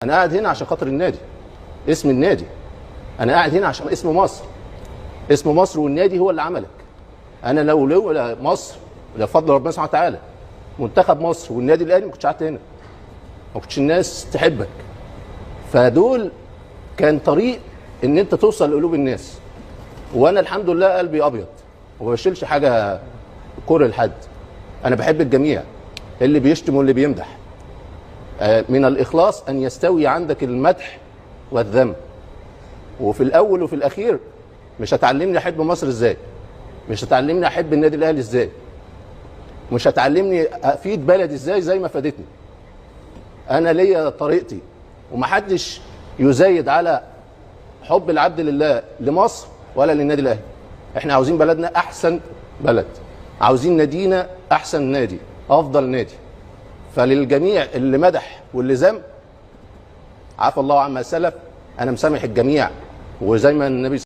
انا قاعد هنا عشان خاطر النادي، اسم النادي. انا قاعد هنا عشان اسم مصر. اسم مصر والنادي هو اللي عملك. انا لو مصر بفضل ربنا سبحانه وتعالى منتخب مصر والنادي الاهلي ما كنتش قعدت هنا، ما كنتش الناس تحبك. فدول كان طريق ان انت توصل لقلوب الناس. وانا الحمد لله قلبي ابيض وما بشيلش حاجه كره لحد. انا بحب الجميع، اللي بيشتم واللي بيمدح. من الاخلاص ان يستوي عندك المدح والذم. وفي الاول وفي الاخير مش هتعلمني احب مصر ازاي، مش هتعلمني احب النادي الاهلي ازاي، مش هتعلمني افيد بلدي ازاي زي ما فادتني. انا ليا طريقتي، ومحدش يزايد على حب العبد لله لمصر ولا للنادي الاهلي. احنا عاوزين بلدنا احسن بلد، عاوزين نادينا احسن نادي، افضل نادي. فللجميع اللي مدح واللي ذم، عفى الله عما سلف. انا مسامح الجميع، وزي ما النبي